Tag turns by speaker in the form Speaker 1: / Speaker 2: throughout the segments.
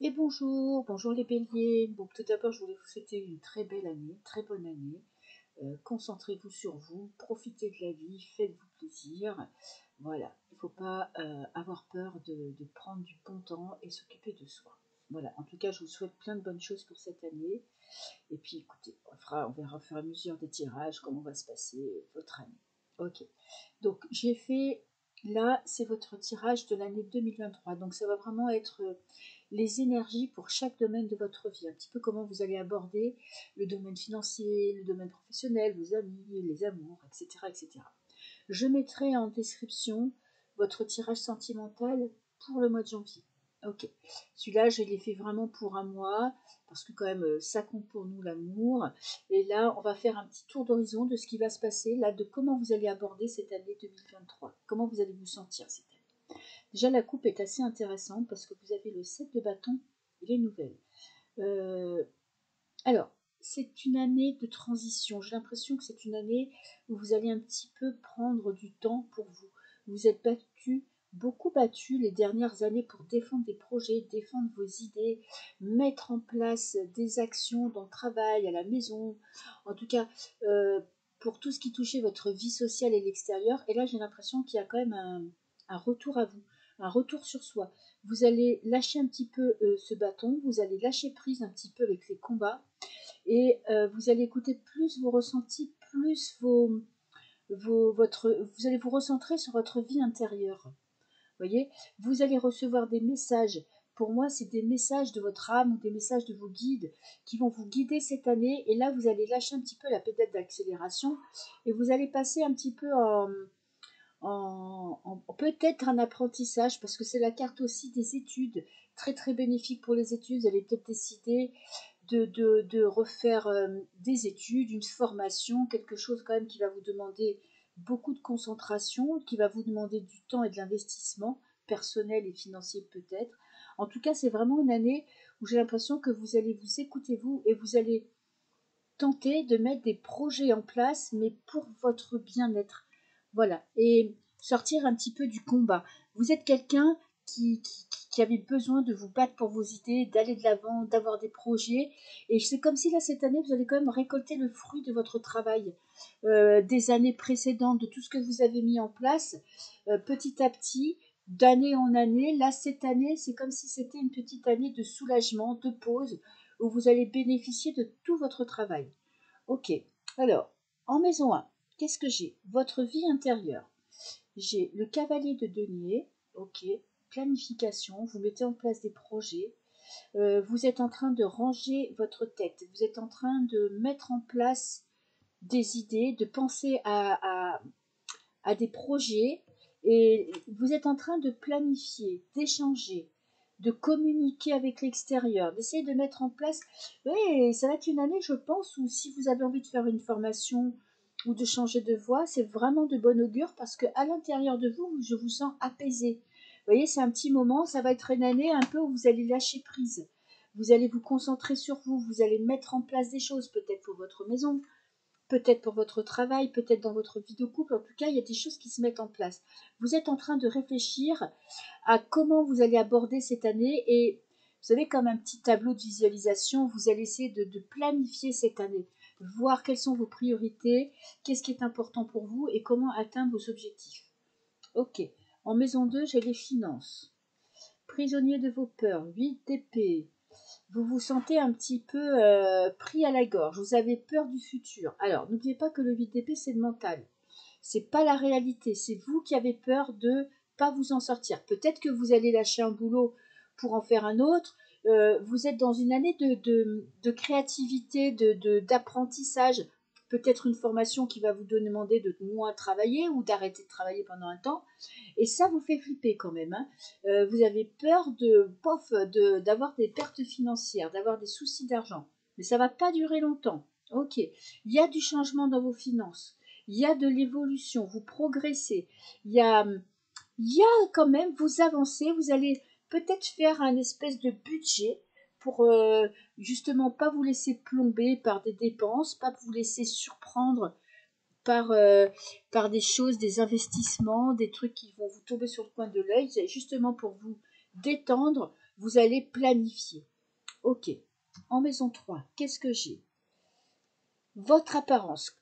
Speaker 1: Et bonjour, bonjour les béliers. Bon, tout d'abord, je voulais vous souhaiter une très belle année, une très bonne année. Concentrez-vous sur vous, profitez de la vie, faites-vous plaisir. Voilà, il ne faut pas avoir peur de prendre du bon temps et s'occuper de soi. Voilà, en tout cas, je vous souhaite plein de bonnes choses pour cette année. Et puis, écoutez, on verra au fur et à mesure des tirages comment va se passer votre année. Ok, donc j'ai fait, là, c'est votre tirage de l'année 2023. Donc ça va vraiment être les énergies pour chaque domaine de votre vie, un petit peu comment vous allez aborder le domaine financier, le domaine professionnel, vos amis, les amours, etc. etc. Je mettrai en description votre tirage sentimental pour le mois de janvier. Ok, celui-là, je l'ai fait vraiment pour un mois, parce que quand même, ça compte pour nous l'amour. Et là, on va faire un petit tour d'horizon de ce qui va se passer, là, de comment vous allez aborder cette année 2023. Comment vous allez vous sentir cette année. Déjà, la coupe est assez intéressante, parce que vous avez le 7 de bâton et les nouvelles. Euh, alors, c'est une année de transition. J'ai l'impression que c'est une année où vous allez un petit peu prendre du temps pour vous. Vous êtes beaucoup battu les dernières années pour défendre des projets, défendre vos idées, mettre en place des actions dans le travail, à la maison, en tout cas pour tout ce qui touchait votre vie sociale et l'extérieur. Et là, j'ai l'impression qu'il y a quand même un retour à vous, un retour sur soi. Vous allez lâcher un petit peu ce bâton, vous allez lâcher prise un petit peu avec les combats et vous allez écouter plus vos ressentis, plus vous allez vous recentrer sur votre vie intérieure. Vous voyez, vous allez recevoir des messages. Pour moi, c'est des messages de votre âme ou des messages de vos guides qui vont vous guider cette année. Et là, vous allez lâcher un petit peu la pédale d'accélération et vous allez passer un petit peu en peut-être un apprentissage, parce que c'est la carte aussi des études, très très bénéfique pour les études. Vous allez peut-être décider de refaire des études, une formation, quelque chose quand même qui va vous demander beaucoup de concentration, qui va vous demander du temps et de l'investissement personnel et financier peut-être. En tout cas, c'est vraiment une année où j'ai l'impression que vous allez vous écouter vous et vous allez tenter de mettre des projets en place, mais pour votre bien-être. Voilà. Et sortir un petit peu du combat. Vous êtes quelqu'un qui avait besoin de vous battre pour vos idées, d'aller de l'avant, d'avoir des projets. Et c'est comme si là, cette année, vous allez quand même récolter le fruit de votre travail, des années précédentes, de tout ce que vous avez mis en place, petit à petit, d'année en année. Là, cette année, c'est comme si c'était une petite année de soulagement, de pause, où vous allez bénéficier de tout votre travail. Ok, alors, en maison 1, qu'est-ce que j'ai? Votre vie intérieure. J'ai le cavalier de denier, ok, planification, vous mettez en place des projets, vous êtes en train de ranger votre tête, vous êtes en train de mettre en place des idées, de penser à des projets, et vous êtes en train de planifier, d'échanger, de communiquer avec l'extérieur, d'essayer de mettre en place. Oui, ça va être une année, je pense, où si vous avez envie de faire une formation ou de changer de voie, c'est vraiment de bon augure, parce que à l'intérieur de vous, je vous sens apaisé. Vous voyez, c'est un petit moment, ça va être une année un peu où vous allez lâcher prise. Vous allez vous concentrer sur vous, vous allez mettre en place des choses, peut-être pour votre maison, peut-être pour votre travail, peut-être dans votre vie de couple. En tout cas, il y a des choses qui se mettent en place. Vous êtes en train de réfléchir à comment vous allez aborder cette année, et vous savez, comme un petit tableau de visualisation, vous allez essayer de planifier cette année, voir quelles sont vos priorités, qu'est-ce qui est important pour vous et comment atteindre vos objectifs. Ok, en maison 2, j'ai les finances. Prisonnier de vos peurs, 8 d'épée. Vous vous sentez un petit peu pris à la gorge, vous avez peur du futur. Alors, n'oubliez pas que le 8 d'épée, c'est le mental. C'est pas la réalité, c'est vous qui avez peur de pas vous en sortir. Peut-être que vous allez lâcher un boulot pour en faire un autre. Vous êtes dans une année de créativité, d'apprentissage. Peut-être une formation qui va vous demander de moins travailler ou d'arrêter de travailler pendant un temps. Et ça vous fait flipper quand même. Hein. Vous avez peur d'avoir des pertes financières, d'avoir des soucis d'argent. Mais ça ne va pas durer longtemps. Ok. Il y a du changement dans vos finances. Il y a de l'évolution. Vous progressez. Il y a quand même, vous avancez. Vous allez peut-être faire un espèce de budget pour justement pas vous laisser plomber par des dépenses, pas vous laisser surprendre par, par des choses, des investissements, des trucs qui vont vous tomber sur le coin de l'œil, justement pour vous détendre, vous allez planifier. Ok. En maison 3, qu'est-ce que j'ai? Votre apparence,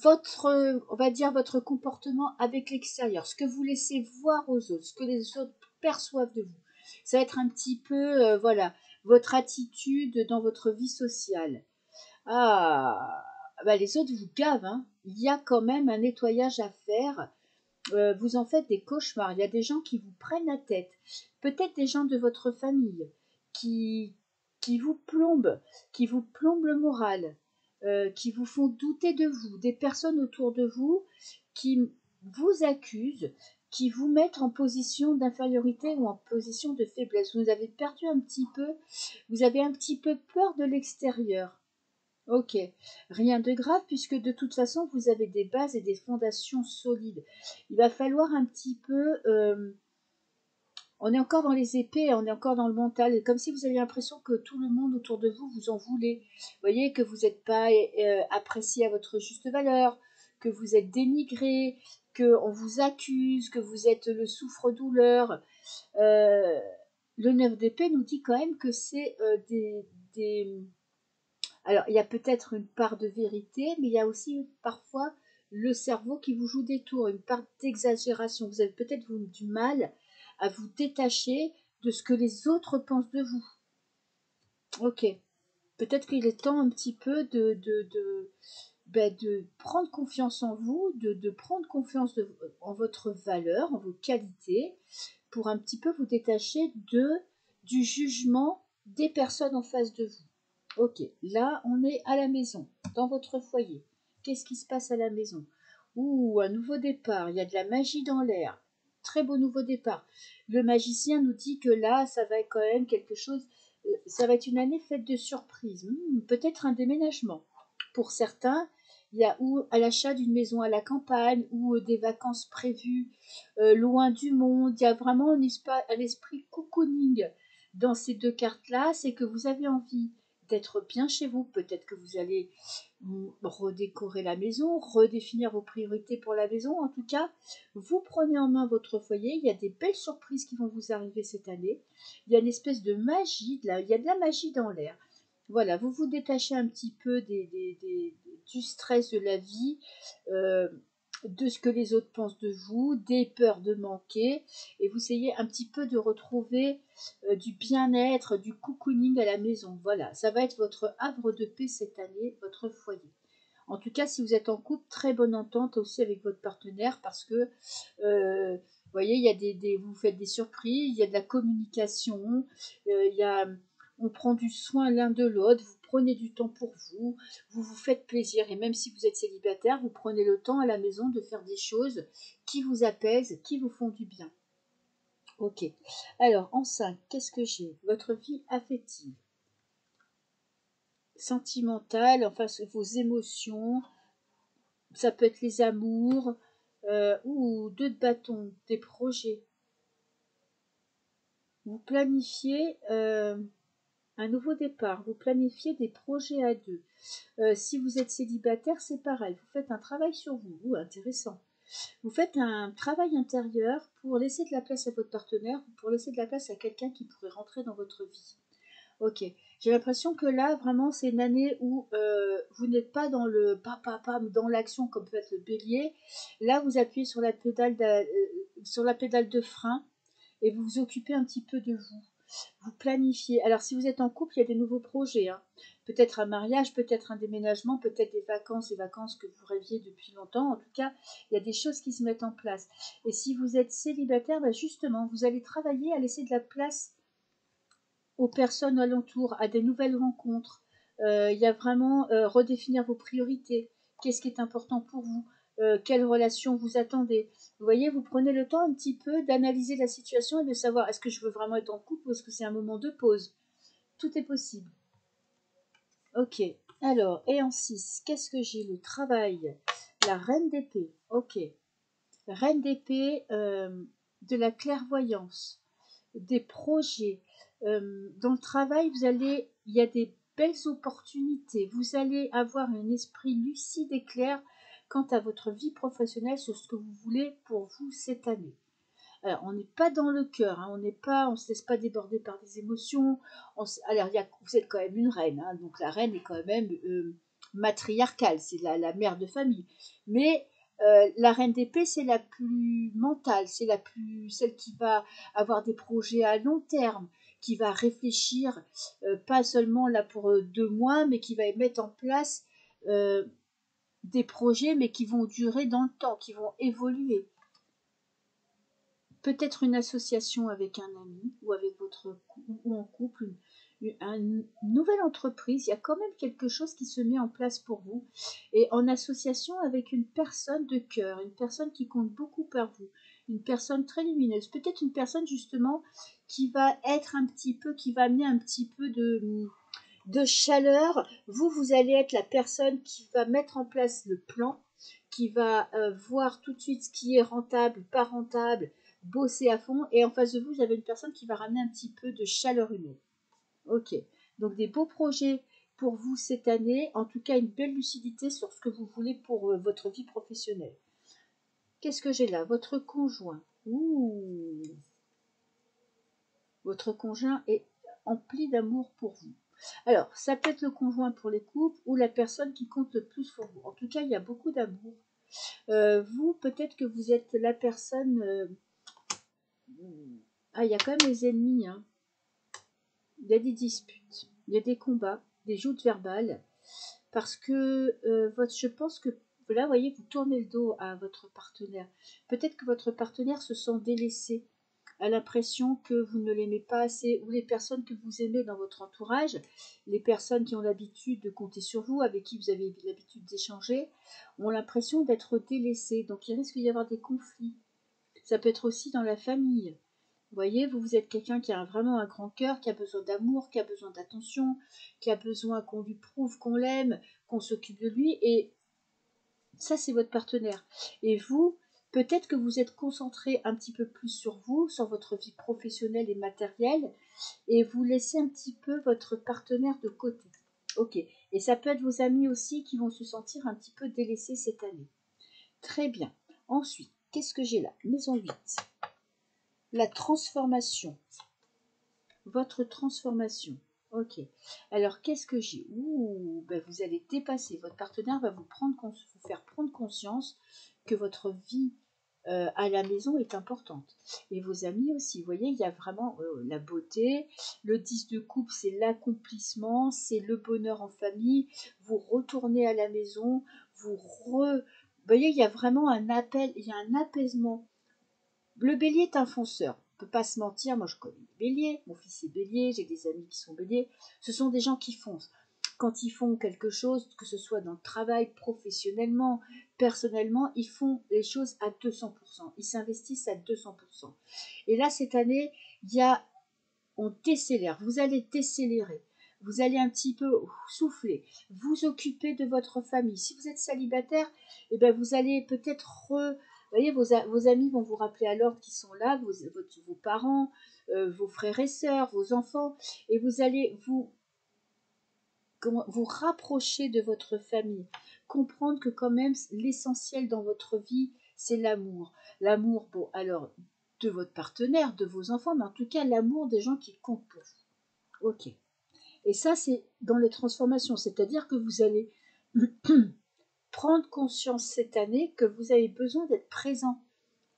Speaker 1: on va dire votre comportement avec l'extérieur, ce que vous laissez voir aux autres, ce que les autres perçoivent de vous. Ça va être un petit peu, voilà, votre attitude dans votre vie sociale. Ah, bah les autres vous gavent, hein. Il y a quand même un nettoyage à faire. Vous en faites des cauchemars. Il y a des gens qui vous prennent la tête. Peut-être des gens de votre famille qui, qui vous plombent, qui vous plombent le moral, qui vous font douter de vous. Des personnes autour de vous qui vous accusent, qui vous mettent en position d'infériorité ou en position de faiblesse. Vous avez perdu un petit peu, vous avez un petit peu peur de l'extérieur. Ok, rien de grave puisque de toute façon vous avez des bases et des fondations solides. Il va falloir un petit peu, on est encore dans les épées, on est encore dans le mental, comme si vous aviez l'impression que tout le monde autour de vous vous en voulait. Vous voyez que vous n'êtes pas apprécié à votre juste valeur, que vous êtes dénigré, que on vous accuse, que vous êtes le souffre-douleur. Euh, le 9 d'épée nous dit quand même que c'est des alors, il y a peut-être une part de vérité, mais il y a aussi parfois le cerveau qui vous joue des tours, une part d'exagération. Vous avez peut-être du mal à vous détacher de ce que les autres pensent de vous. Ok. Peut-être qu'il est temps un petit peu de prendre confiance en vous, de prendre confiance en votre valeur, en vos qualités, pour un petit peu vous détacher du jugement des personnes en face de vous. Ok, là on est à la maison, dans votre foyer. Qu'est-ce qui se passe à la maison? Ouh, un nouveau départ, il y a de la magie dans l'air. Très beau nouveau départ. Le magicien nous dit que là, ça va être quand même quelque chose, ça va être une année faite de surprises. Peut-être un déménagement. Pour certains, il y a ou à l'achat d'une maison à la campagne ou des vacances prévues loin du monde. Il y a vraiment un esprit cocooning dans ces deux cartes-là. C'est que vous avez envie d'être bien chez vous. Peut-être que vous allez redécorer la maison, redéfinir vos priorités pour la maison. En tout cas, vous prenez en main votre foyer. Il y a des belles surprises qui vont vous arriver cette année. Il y a une espèce de magie, il y a de la magie dans l'air. Voilà, vous vous détachez un petit peu du stress de la vie, euh, de ce que les autres pensent de vous, des peurs de manquer, et vous essayez un petit peu de retrouver du bien-être, du cocooning à la maison. Voilà, ça va être votre havre de paix cette année, votre foyer. En tout cas, si vous êtes en couple, très bonne entente aussi avec votre partenaire parce que, vous voyez, il y a vous faites des surprises, il y a de la communication, il y a, on prend du soin l'un de l'autre, vous prenez du temps pour vous, vous vous faites plaisir et même si vous êtes célibataire, vous prenez le temps à la maison de faire des choses qui vous apaisent, qui vous font du bien. Ok. Alors, en 5, qu'est-ce que j'ai? Votre vie affective, sentimentale, enfin vos émotions, ça peut être les amours, ou deux de bâtons, des projets. Vous planifiez un nouveau départ, vous planifiez des projets à deux. Si vous êtes célibataire, c'est pareil, vous faites un travail sur vous. Intéressant. Vous faites un travail intérieur pour laisser de la place à votre partenaire, pour laisser de la place à quelqu'un qui pourrait rentrer dans votre vie. Ok, j'ai l'impression que là, vraiment, c'est une année où vous n'êtes pas dans le dans l'action comme peut être le bélier. Là, vous appuyez sur la pédale de frein et vous vous occupez un petit peu de vous. Vous planifiez. Alors, si vous êtes en couple, il y a des nouveaux projets, hein. Peut-être un mariage, peut-être un déménagement, peut-être des vacances que vous rêviez depuis longtemps. En tout cas, il y a des choses qui se mettent en place. Et si vous êtes célibataire, justement, vous allez travailler à laisser de la place aux personnes alentour, à des nouvelles rencontres. Il y a vraiment redéfinir vos priorités. Qu'est-ce qui est important pour vous? Quelle relation vous attendez? Vous voyez, vous prenez le temps un petit peu d'analyser la situation et de savoir est-ce que je veux vraiment être en couple ou est-ce que c'est un moment de pause? Tout est possible. Ok. Alors, et en 6, qu'est-ce que j'ai? Le travail. La reine d'épée. Ok. Reine d'épée, de la clairvoyance, des projets. Dans le travail, il y a des belles opportunités. Vous allez avoir un esprit lucide et clair quant à votre vie professionnelle sur ce que vous voulez pour vous cette année. Alors, on n'est pas dans le cœur, hein, on se laisse pas déborder par des émotions. Alors, vous êtes quand même une reine, hein, donc la reine est quand même matriarcale, c'est la mère de famille. Mais la reine d'épée, c'est la plus mentale, c'est celle qui va avoir des projets à long terme, qui va réfléchir, pas seulement là pour 2 mois, mais qui va mettre en place euh, des projets, mais qui vont durer dans le temps, qui vont évoluer. Peut-être une association avec un ami ou avec ou en couple, une nouvelle entreprise. Il y a quand même quelque chose qui se met en place pour vous et en association avec une personne de cœur, une personne qui compte beaucoup pour vous, une personne très lumineuse, peut-être une personne justement qui va être un petit peu, qui va amener un petit peu de chaleur. Vous allez être la personne qui va mettre en place le plan, qui va voir tout de suite ce qui est rentable, pas rentable, bosser à fond. Et en face de vous, vous avez une personne qui va ramener un petit peu de chaleur humaine. Ok. Donc des beaux projets pour vous cette année. En tout cas, une belle lucidité sur ce que vous voulez pour votre vie professionnelle. Qu'est-ce que j'ai là? Votre conjoint. Ouh. Votre conjoint est empli d'amour pour vous. Alors, ça peut être le conjoint pour les couples ou la personne qui compte le plus pour vous. En tout cas, il y a beaucoup d'amour. Vous, peut-être que vous êtes la personne... Ah, il y a quand même les ennemis. Hein. Il y a des disputes, il y a des combats, des joutes verbales. Parce que je pense que là, vous voyez, vous tournez le dos à votre partenaire. Peut-être que votre partenaire se sent délaissé, a l'impression que vous ne l'aimez pas assez, ou les personnes que vous aimez dans votre entourage, les personnes qui ont l'habitude de compter sur vous, avec qui vous avez l'habitude d'échanger, ont l'impression d'être délaissés. Donc il risque d'y avoir des conflits. Ça peut être aussi dans la famille. Vous voyez, vous êtes quelqu'un qui a vraiment un grand cœur, qui a besoin d'amour, qui a besoin d'attention, qui a besoin qu'on lui prouve qu'on l'aime, qu'on s'occupe de lui, et ça, c'est votre partenaire. Et vous, peut-être que vous êtes concentré un petit peu plus sur vous, sur votre vie professionnelle et matérielle, et vous laissez un petit peu votre partenaire de côté. Ok. Et ça peut être vos amis aussi qui vont se sentir un petit peu délaissés cette année. Très bien. Ensuite, qu'est-ce que j'ai là? Maison 8. La transformation. Votre transformation. Ok. Alors, qu'est-ce que j'ai? Ouh, ben vous allez dépasser. Votre partenaire va vous faire prendre conscience que votre vie à la maison est importante. Et vos amis aussi. Vous voyez, il y a vraiment la beauté. Le 10 de coupe, c'est l'accomplissement, c'est le bonheur en famille. Vous retournez à la maison, vous voyez, il y a vraiment un appel, il y a un apaisement. Le bélier est un fonceur. On ne peut pas se mentir. Moi, je connais les béliers. Mon fils est bélier. J'ai des amis qui sont béliers. Ce sont des gens qui foncent. Quand ils font quelque chose, que ce soit dans le travail, professionnellement, personnellement, ils font les choses à 200%. Ils s'investissent à 200%. Et là, cette année, on décélère. Vous allez décélérer. Vous allez un petit peu souffler, vous occuper de votre famille. Si vous êtes célibataire, eh ben vous allez peut-être vous voyez, vos amis vont vous rappeler à l'ordre qui sont là, vos parents, vos frères et sœurs, vos enfants, et vous allez vous rapprocher de votre famille, comprendre que quand même l'essentiel dans votre vie, c'est l'amour. L'amour, bon, alors, de votre partenaire, de vos enfants, mais en tout cas l'amour des gens qui comptent pour vous. Ok. Et ça, c'est dans les transformations, c'est-à-dire que vous allez prendre conscience cette année que vous avez besoin d'être présent,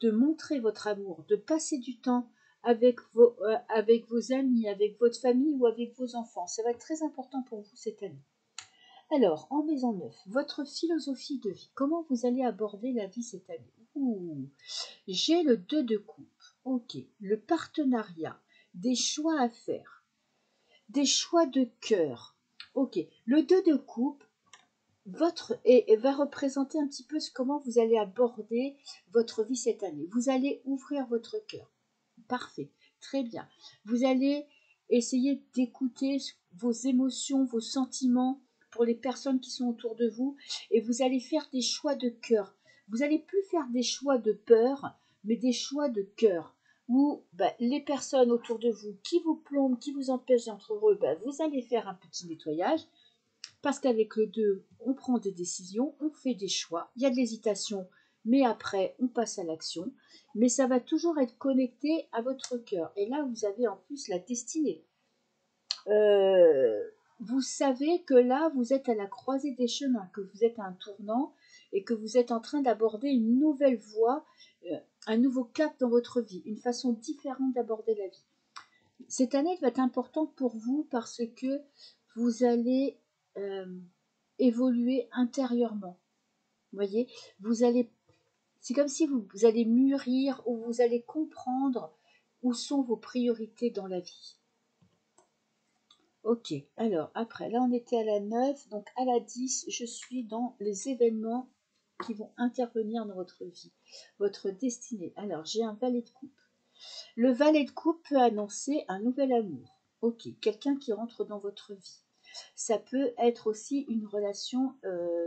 Speaker 1: de montrer votre amour, de passer du temps avec vos amis, avec votre famille ou avec vos enfants. Ça va être très important pour vous cette année. Alors, en maison 9, votre philosophie de vie, comment vous allez aborder la vie cette année? Ouh, j'ai le 2 de coupe. Ok, le partenariat, des choix à faire, des choix de cœur. Ok, le 2 de coupe, va représenter un petit peu comment vous allez aborder votre vie cette année. Vous allez ouvrir votre cœur. Parfait, très bien. Vous allez essayer d'écouter vos émotions, vos sentiments pour les personnes qui sont autour de vous et vous allez faire des choix de cœur. Vous n'allez plus faire des choix de peur, mais des choix de cœur où les personnes autour de vous qui vous plombent, qui vous empêchent d'être heureux, vous allez faire un petit nettoyage. Parce qu'avec le 2, on prend des décisions, on fait des choix. Il y a de l'hésitation, mais après, on passe à l'action. Mais ça va toujours être connecté à votre cœur. Et là, vous avez en plus la destinée. Vous savez que là, vous êtes à la croisée des chemins, que vous êtes à un tournant et que vous êtes en train d'aborder une nouvelle voie, un nouveau cap dans votre vie, une façon différente d'aborder la vie. Cette année va être importante pour vous parce que vous allez évoluer intérieurement. Vous voyez, c'est comme si vous allez mûrir ou vous allez comprendre où sont vos priorités dans la vie. Ok, alors après, là on était à la 9, donc à la 10, je suis dans les événements qui vont intervenir dans votre vie, votre destinée. Alors j'ai un valet de coupe. Le valet de coupe peut annoncer un nouvel amour. Ok, quelqu'un qui rentre dans votre vie. Ça peut être aussi une relation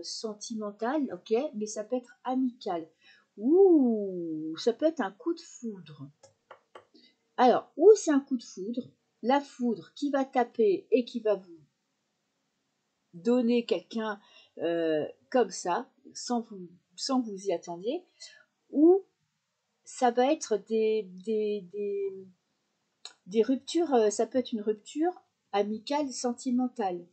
Speaker 1: sentimentale, ok, mais ça peut être amical. Ouh, ça peut être un coup de foudre. Alors, où c'est un coup de foudre, la foudre qui va taper et qui va vous donner quelqu'un comme ça, sans que vous y attendiez, ou ça va être des ruptures, ça peut être une rupture amicale, sentimentale.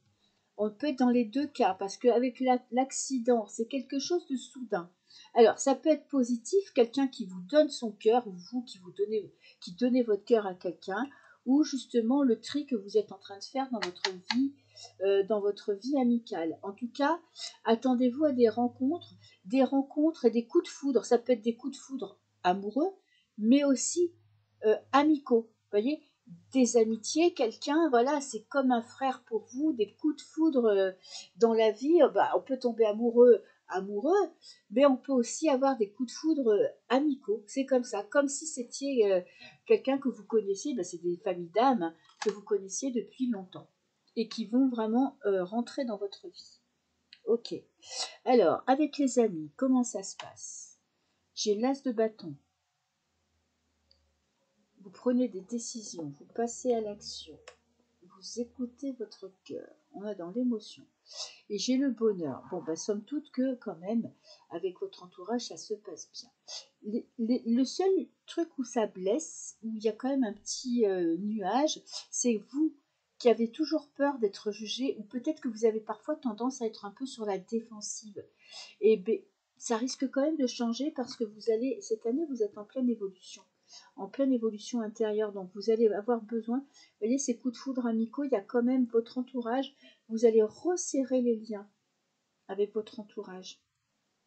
Speaker 1: On peut être dans les deux cas, parce qu'avec l'accident, c'est quelque chose de soudain. Alors, ça peut être positif, quelqu'un qui vous donne son cœur, ou vous qui donnez votre cœur à quelqu'un, ou justement le tri que vous êtes en train de faire dans votre vie amicale. En tout cas, attendez-vous à des rencontres et des coups de foudre. Ça peut être des coups de foudre amoureux, mais aussi amicaux. Vous voyez, des amitiés, quelqu'un, voilà, c'est comme un frère pour vous, des coups de foudre dans la vie, on peut tomber amoureux, mais on peut aussi avoir des coups de foudre amicaux, c'est comme ça, comme si c'était quelqu'un que vous connaissiez, c'est des familles d'âmes que vous connaissiez depuis longtemps et qui vont vraiment rentrer dans votre vie. Ok, alors, avec les amis, comment ça se passe? J'ai l'as de bâton. Vous prenez des décisions, vous passez à l'action, vous écoutez votre cœur, on est dans l'émotion. Et j'ai le bonheur. Bon, somme toute que quand même, avec votre entourage, ça se passe bien. Le seul truc où ça blesse, où il y a quand même un petit nuage, c'est vous qui avez toujours peur d'être jugé, ou peut-être que vous avez parfois tendance à être un peu sur la défensive. Et ben, ça risque quand même de changer parce que cette année, vous êtes en pleine évolution intérieure, donc vous allez avoir besoin, vous voyez, ces coups de foudre amicaux, il y a quand même votre entourage, vous allez resserrer les liens avec votre entourage,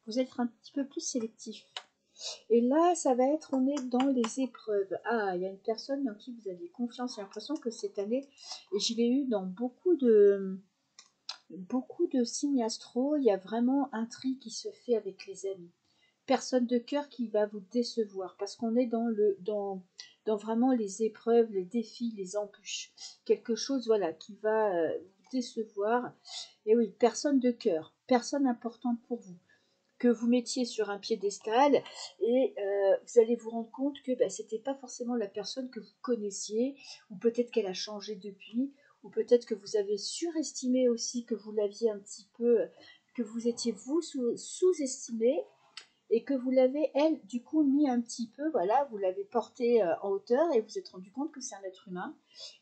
Speaker 1: vous êtes un petit peu plus sélectif. Et là, ça va être, on est dans les épreuves. Ah, il y a une personne en qui vous avez confiance, j'ai l'impression que cette année, et je l'ai eu dans beaucoup de signes astro, il y a vraiment un tri qui se fait avec les amis. Personne de cœur qui va vous décevoir parce qu'on est dans vraiment les épreuves, les défis, les embûches. Quelque chose voilà qui va vous décevoir. Et oui, personne de cœur, personne importante pour vous que vous mettiez sur un piédestal et vous allez vous rendre compte que c'était pas forcément la personne que vous connaissiez ou peut-être qu'elle a changé depuis ou peut-être que vous avez surestimé aussi que vous l'aviez un petit peu que vous étiez vous sous-estimé et que vous l'avez, elle, du coup, mis un petit peu, voilà, vous l'avez portée en hauteur et vous vous êtes rendu compte que c'est un être humain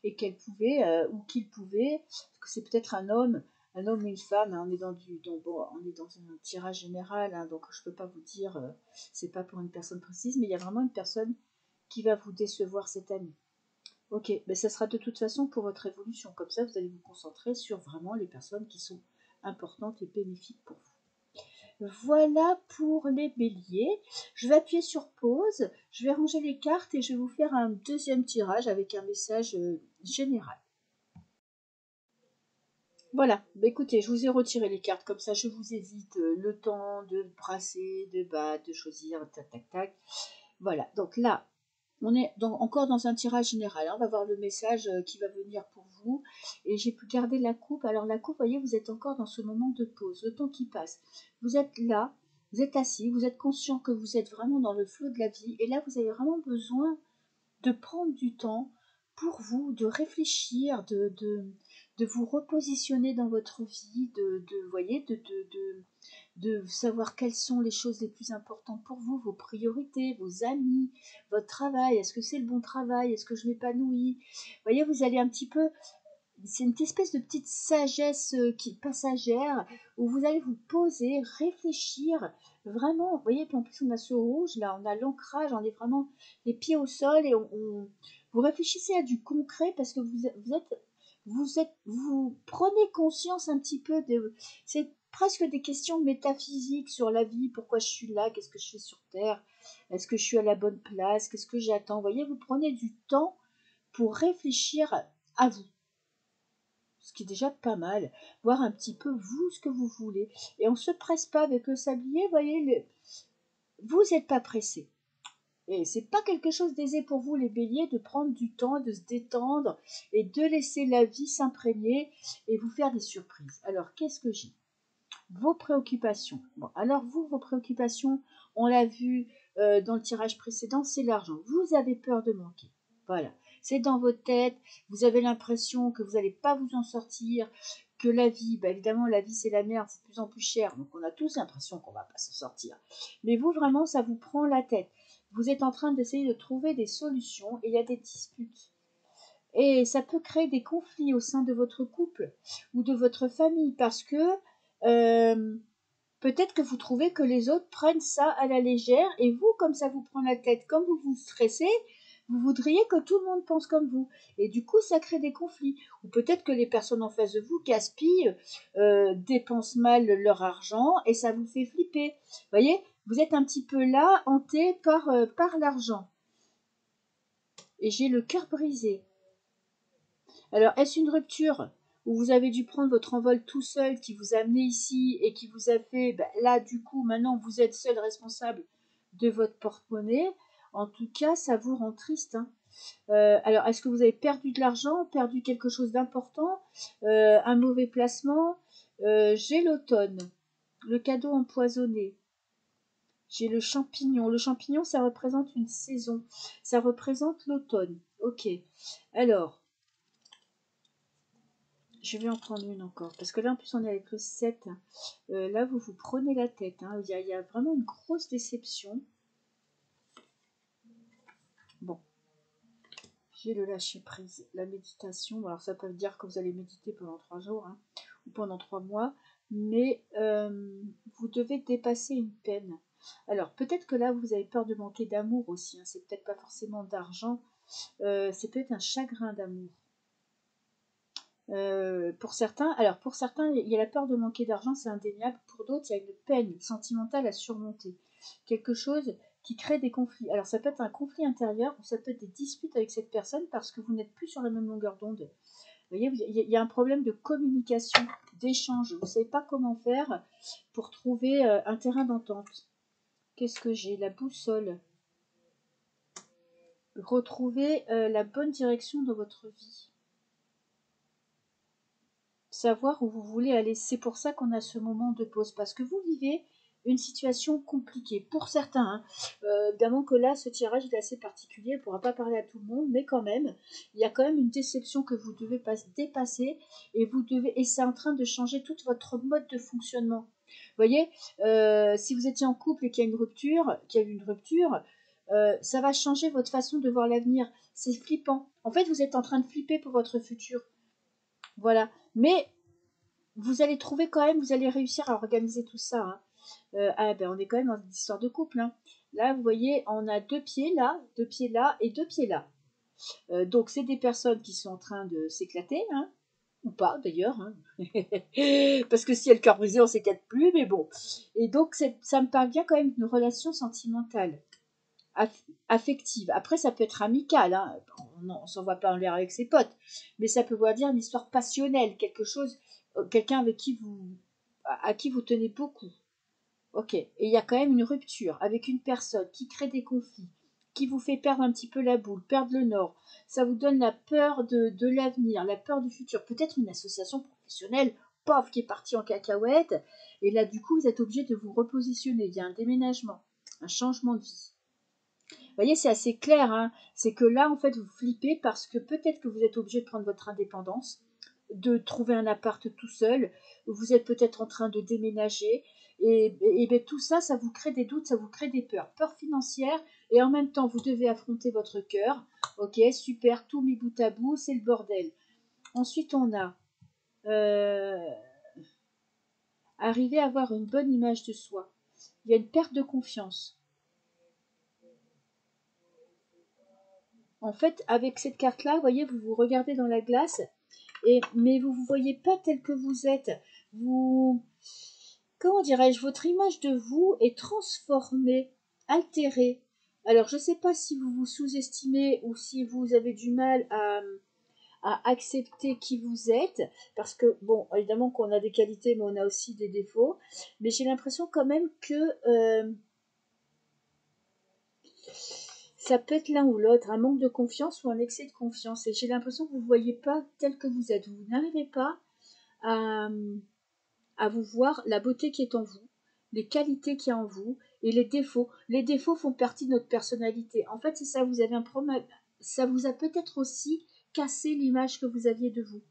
Speaker 1: et qu'elle pouvait, ou qu'il pouvait, que c'est peut-être un homme ou une femme, hein, on est on est dans un tirage général, hein, donc je ne peux pas vous dire, c'est pas pour une personne précise, mais il y a vraiment une personne qui va vous décevoir cette année. Ok, mais ça sera de toute façon pour votre évolution, comme ça vous allez vous concentrer sur vraiment les personnes qui sont importantes et bénéfiques pour vous. Voilà pour les béliers. Je vais appuyer sur pause, je vais ranger les cartes et je vais vous faire un deuxième tirage avec un message général. Voilà, écoutez, je vous ai retiré les cartes, comme ça je vous évite le temps de brasser, de battre, de choisir, tac tac tac. Voilà, donc là, on est encore dans un tirage général. On va voir le message qui va venir pour vous. Et j'ai pu garder la coupe. Alors la coupe, vous voyez, vous êtes encore dans ce moment de pause, le temps qui passe. Vous êtes là, vous êtes assis, vous êtes conscient que vous êtes vraiment dans le flot de la vie. Et là, vous avez vraiment besoin de prendre du temps pour vous, de réfléchir, de vous repositionner dans votre vie, voyez, de savoir quelles sont les choses les plus importantes pour vous, vos priorités, vos amis, votre travail. Est-ce que c'est le bon travail? Est-ce que je m'épanouis? Vous voyez, vous allez un petit peu, c'est une espèce de petite sagesse qui passagère où vous allez vous poser, réfléchir, vraiment. Vous voyez, puis en plus on a ce rouge là, on a l'ancrage, on est vraiment les pieds au sol et vous réfléchissez à du concret parce que vous prenez conscience un petit peu de, c'est presque des questions métaphysiques sur la vie, pourquoi je suis là, qu'est-ce que je fais sur Terre, est-ce que je suis à la bonne place, qu'est-ce que j'attends. Vous voyez, vous prenez du temps pour réfléchir à vous, ce qui est déjà pas mal, voir un petit peu vous ce que vous voulez. Et on se presse pas avec le sablier, vous voyez, vous n'êtes pas pressé. Et c'est pas quelque chose d'aisé pour vous, les béliers, de prendre du temps, de se détendre et de laisser la vie s'imprégner et vous faire des surprises. Alors, qu'est-ce que j'ai? Vos préoccupations. Bon, alors vous, vos préoccupations, on l'a vu dans le tirage précédent, c'est l'argent. Vous avez peur de manquer. Voilà. C'est dans votre tête, vous avez l'impression que vous n'allez pas vous en sortir, que la vie, bah évidemment, la vie c'est la merde, c'est de plus en plus cher, donc on a tous l'impression qu'on va pas s'en sortir. Mais vous, vraiment, ça vous prend la tête. Vous êtes en train d'essayer de trouver des solutions et il y a des disputes. Et ça peut créer des conflits au sein de votre couple ou de votre famille parce que euh, peut-être que vous trouvez que les autres prennent ça à la légère et vous, comme ça vous prend la tête, comme vous vous stressez, vous voudriez que tout le monde pense comme vous. Et du coup, ça crée des conflits. Ou peut-être que les personnes en face de vous gaspillent, dépensent mal leur argent et ça vous fait flipper. Vous voyez, vous êtes un petit peu là, hanté par l'argent. Et j'ai le cœur brisé. Alors, est-ce une rupture où vous avez dû prendre votre envol tout seul, qui vous a amené ici et qui vous a fait, ben, là, du coup, maintenant, vous êtes seul responsable de votre porte-monnaie. En tout cas, ça vous rend triste. Hein. Alors, est-ce que vous avez perdu de l'argent, perdu quelque chose d'important, un mauvais placement? J'ai l'automne, le cadeau empoisonné. J'ai le champignon. Le champignon, ça représente une saison. Ça représente l'automne. Ok. Alors, je vais en prendre une encore. Parce que là, en plus, on est avec le 7. Là, vous vous prenez la tête. Hein. Il y a vraiment une grosse déception. Bon. J'ai le lâcher prise. La méditation. Alors, ça peut dire que vous allez méditer pendant 3 jours. Hein, ou pendant 3 mois. Mais vous devez dépasser une peine. Alors, peut-être que là, vous avez peur de manquer d'amour aussi. Hein. C'est peut-être pas forcément d'argent. C'est peut-être un chagrin d'amour. Pour certains, il y a la peur de manquer d'argent, c'est indéniable. Pour d'autres, il y a une peine sentimentale à surmonter. Quelque chose qui crée des conflits. Alors, ça peut être un conflit intérieur ou ça peut être des disputes avec cette personne parce que vous n'êtes plus sur la même longueur d'onde. Vous voyez, il y a un problème de communication, d'échange. Vous ne savez pas comment faire pour trouver un terrain d'entente. Qu'est-ce que j'ai? La boussole. Retrouver la bonne direction dans votre vie. Savoir où vous voulez aller. C'est pour ça qu'on a ce moment de pause, parce que vous vivez une situation compliquée pour certains. Hein. Évidemment que là, ce tirage est assez particulier, on ne pourra pas parler à tout le monde, mais quand même, il y a quand même une déception que vous devez dépasser et c'est en train de changer tout votre mode de fonctionnement. Vous voyez, si vous étiez en couple et qu'il y a eu une rupture, ça va changer votre façon de voir l'avenir. C'est flippant. En fait, vous êtes en train de flipper pour votre futur. Voilà. Mais vous allez trouver quand même, vous allez réussir à organiser tout ça. Hein. On est quand même dans une histoire de couple. Hein. Là, vous voyez, on a 2 pieds là et 2 pieds là. Donc, c'est des personnes qui sont en train de s'éclater, hein, ou pas d'ailleurs. Hein. Parce que si elle le cœur brisé, on s'éclate plus, mais bon. Et donc, ça me parle bien quand même d'une relation sentimentale, affective. Après, ça peut être amical. Hein. On s'en voit pas en l'air avec ses potes. Mais ça peut vouloir dire une histoire passionnelle, quelque chose, quelqu'un avec à qui vous tenez beaucoup. Ok. Et il y a quand même une rupture avec une personne qui crée des conflits, qui vous fait perdre un petit peu la boule, perdre le nord. Ça vous donne la peur de l'avenir, la peur du futur. Peut-être une association professionnelle, pauvre, qui est partie en cacahuète. Et là, du coup, vous êtes obligé de vous repositionner. Il y a un déménagement, un changement de vie. Vous voyez, c'est assez clair. Hein. C'est que là, en fait, vous flippez parce que peut-être que vous êtes obligé de prendre votre indépendance. de trouver un appart tout seul, vous êtes peut-être en train de déménager, et ben, tout ça, ça vous crée des doutes, ça vous crée des peurs. Peurs financières, et en même temps, vous devez affronter votre cœur. Ok, super, tout mis bout à bout, c'est le bordel. Ensuite, on a euh, arriver à avoir une bonne image de soi. Il y a une perte de confiance. En fait, avec cette carte-là, vous voyez, vous vous regardez dans la glace, mais vous ne vous voyez pas tel que vous êtes. Vous, comment dirais-je, votre image de vous est transformée, altérée. Alors, je ne sais pas si vous vous sous-estimez ou si vous avez du mal à accepter qui vous êtes, parce que, bon, évidemment qu'on a des qualités, mais on a aussi des défauts, mais j'ai l'impression quand même que ça peut être l'un ou l'autre, un manque de confiance ou un excès de confiance, et j'ai l'impression que vous ne voyez pas tel que vous êtes, vous n'arrivez pas à, à vous voir la beauté qui est en vous, les qualités qu'il y a en vous et les défauts. Les défauts font partie de notre personnalité. En fait, c'est ça, vous avez un problème. Ça vous a peut-être aussi cassé l'image que vous aviez de vous.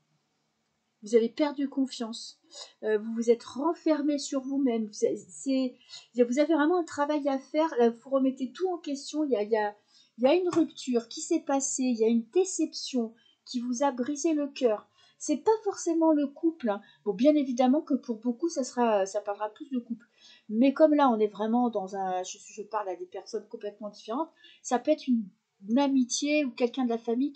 Speaker 1: Vous avez perdu confiance. Vous vous êtes renfermé sur vous-même. Vous avez vraiment un travail à faire. Là, vous remettez tout en question. Il y a une rupture qui s'est passée. Il y a une déception qui vous a brisé le cœur. C'est pas forcément le couple, hein. Bon, bien évidemment que pour beaucoup, ça parlera plus de couple. Mais comme là, on est vraiment dans un, je parle à des personnes complètement différentes. Ça peut être une amitié ou quelqu'un de la famille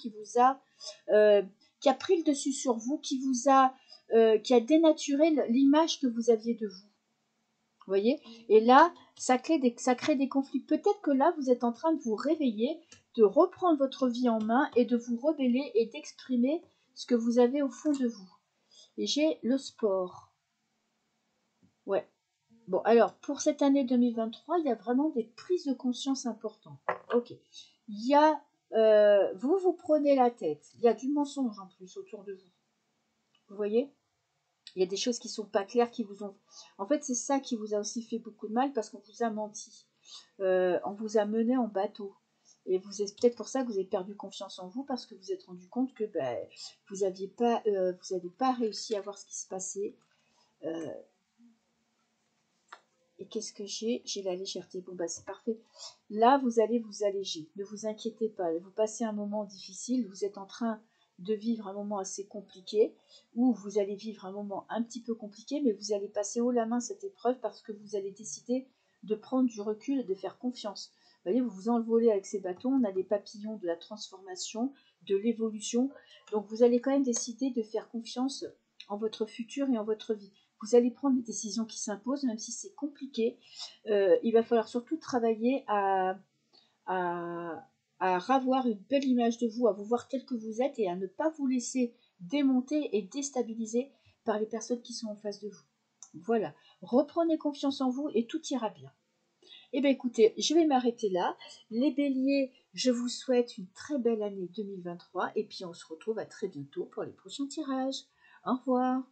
Speaker 1: euh, qui a pris le dessus sur vous, qui a dénaturé l'image que vous aviez de vous. Vous voyez? Et là, ça crée des conflits. Peut-être que là, vous êtes en train de vous réveiller, de reprendre votre vie en main et de vous rebeller et d'exprimer ce que vous avez au fond de vous. Et j'ai le sport. Ouais. Bon, alors, pour cette année 2023, il y a vraiment des prises de conscience importantes. Ok. Il y a, vous vous prenez la tête. Il y a du mensonge en plus autour de vous. Vous voyez? Il y a des choses qui sont pas claires, qui vous ont... En fait, c'est ça qui vous a aussi fait beaucoup de mal parce qu'on vous a menti. On vous a mené en bateau. Et c'est peut-être pour ça que vous avez perdu confiance en vous parce que vous vous êtes rendu compte que ben, vous n'aviez pas réussi à voir ce qui se passait. Euh, et qu'est-ce que j'ai? J'ai la légèreté. Bon, bah c'est parfait. Là, vous allez vous alléger. Ne vous inquiétez pas. Vous passez un moment difficile. Vous êtes en train de vivre un moment assez compliqué, ou vous allez vivre un moment un petit peu compliqué, mais vous allez passer haut la main cette épreuve parce que vous allez décider de prendre du recul et de faire confiance. Vous voyez, vous vous envolez avec ces bâtons. On a des papillons de la transformation, de l'évolution. Donc, vous allez quand même décider de faire confiance en votre futur et en votre vie. Vous allez prendre des décisions qui s'imposent, même si c'est compliqué. Il va falloir surtout travailler à, à ravoir une belle image de vous, à vous voir tel que vous êtes et à ne pas vous laisser démonter et déstabiliser par les personnes qui sont en face de vous. Voilà, reprenez confiance en vous et tout ira bien. Eh bien écoutez, je vais m'arrêter là. Les béliers, je vous souhaite une très belle année 2023 et puis on se retrouve à très bientôt pour les prochains tirages. Au revoir.